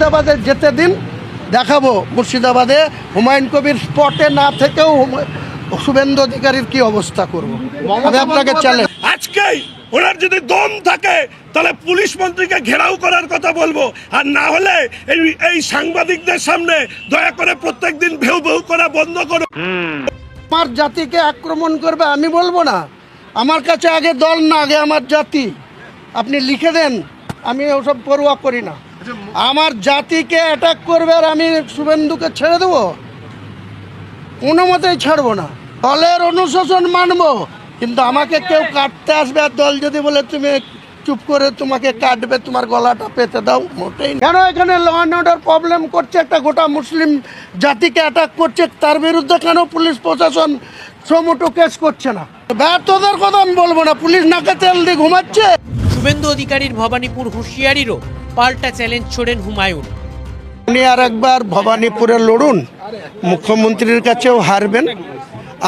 মুর্শিদাবাদে যেতে দিন, দেখাবো মুর্শিদাবাদে হুমায়ুন কবির স্পটে না থেকেও শুভেন্দু অধিকারীর কি অবস্থা করব। আমি আপনাকে চ্যালেঞ্জ, আজকেই ওনার যদি দম থাকে তাহলে পুলিশ মন্ত্রীকে ঘেরাও করার কথা বলবো, আর না হলে এই সাংবাদিকদের সামনে দয়া করে প্রত্যেকদিন ভেউ ভেউ করা বন্ধ করো। আমার জাতিকে আক্রমণ করবে আমি বলবো না, আমার কাছে আগে দল না, আগে আমার জাতি। আপনি লিখে দেন, আমি ওসব পরোয়া করি না। আমার জাতিকে অ্যাটাক করবে আর আমি শুভেন্দুকে ছেড়ে দেবো? কোনো মতেই ছাড়বো না। দলের অনুশাসন মানবো, কিন্তু আমাকে কেউ কাটতে আসবে আর দল যদি বলে তুমি চুপ করে তোমাকে কাটবে, তোমার গলাটা পেতে দাও, মোটেই না। কেন এখানে ল অ্যান্ড অর্ডার প্রবলেম করছে, একটা গোটা মুসলিম জাতিকে অ্যাটাক করছে, তার বিরুদ্ধে কেন পুলিশ প্রশাসন সমুটো কেস করছে না? ব্যর্থতার কথা আমি বলবো না, পুলিশ নাকে তেল দিয়ে ঘুমাচ্ছে। শুভেন্দু অধিকারীর ভবানীপুর হুঁশিয়ারিরও পাল্টা চ্যালেঞ্জ ছোড়েন হুমায়ুন। উনি আর একবার ভবানীপুরে লড়ুন, মুখ্যমন্ত্রীর কাছেও হারবেন।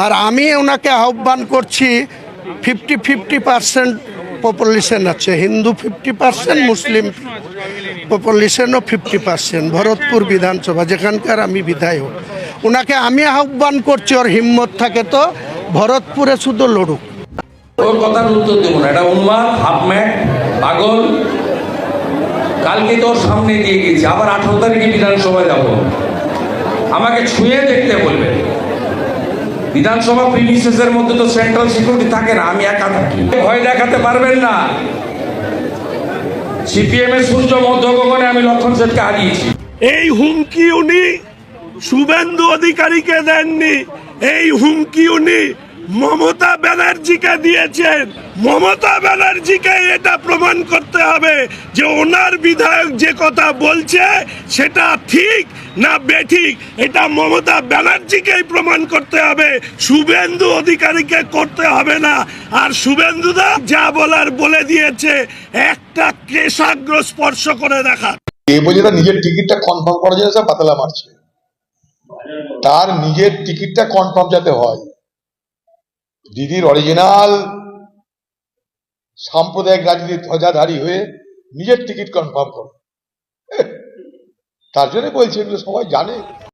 আর আমি ওনাকে আহ্বান করছি, 50-50% পপুলেশন আছে, হিন্দু 50%, মুসলিম পপুলেশনও 50%। ভরতপুর বিধানসভা, যেখানকার আমি বিধায়ক, ওনাকে আমি আহ্বান করছি, ওর হিম্মত থাকে তো ভরতপুরে শুধু লড়ুক। ওর কথার উত্তর দেব না, এটা উন্মাদ, হাফম্যাট, পাগল। কালকে তোর সামনে দিয়ে গেছি, আবার 18 তারিখে বিধানসভা যাব, আমাকে ছুঁয়ে দেখতে বলবে। বিধানসভা প্রিমিসেসের মধ্যে তো সেন্ট্রাল সিকিউরিটি থাকে না, আমি একা থাকি। ভয় দেখাতে পারবেন না। সিপিএম এর সূর্য মধ্য গগনে আমি লক্ষণ সেনকে হারিয়েছি। এই হুমকি উনি শুভেন্দু অধিকারীকে দেননি, এই হুমকি উনি মমতা ব্যানার্জিকে দিয়েছেন। মমতা ব্যানার্জিকে এটা প্রমাণ করতে হবে যে ওনার বিধায়ক যে কথা বলছে সেটা ঠিক না বেঠিক, এটা মমতা ব্যানার্জিকেই প্রমাণ করতে হবে, শুভেন্দু অধিকারীকে করতে হবে না। আর শুভেন্দুদা যা বলার বলে দিয়েছে, একটা কেশাগ্র স্পর্শ করে দেখা। এই বলে তার নিজের টিকিটটা কনফার্ম করার জন্য সব পাতলা মারছে, তার নিজের টিকিটটা কনফার্ম যাতে হয়। দিদির অরিজিনাল সাম্প্রদায়িক রাজনীতির ধ্বজাধারী হয়ে নিজের টিকিট কনফার্ম করে, তার জন্য বলছে, এগুলো সবাই জানে।